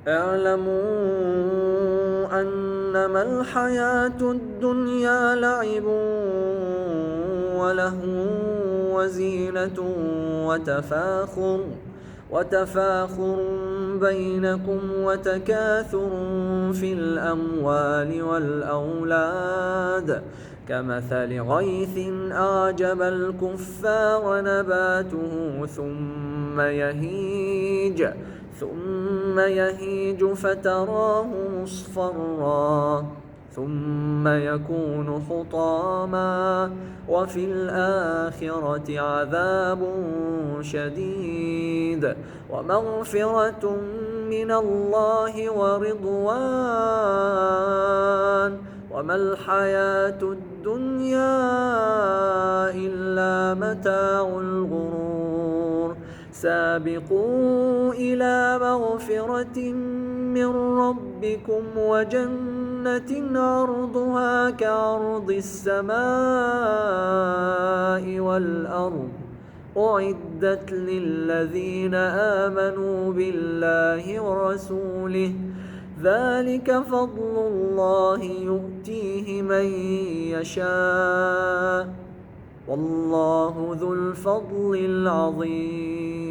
اعلموا أنما الحياة الدنيا لعب ولهو وزينة وتفاخر بينكم وتكاثر في الأموال والأولاد كمثل غيث أعجب الكفار نباته ثم يهيج فتراه مصفرا ثم يكون حطاما وفي الآخرة عذاب شديد ومغفرة من الله ورضوان وما الحياة الدنيا إلا متاع الغرور سابقوا إلى مغفرة من ربكم وجنة عرضها كعرض السماء والأرض أعدت للذين آمنوا بالله ورسوله ذلك فضل الله يؤتيه من يشاء والله ذو الفضل العظيم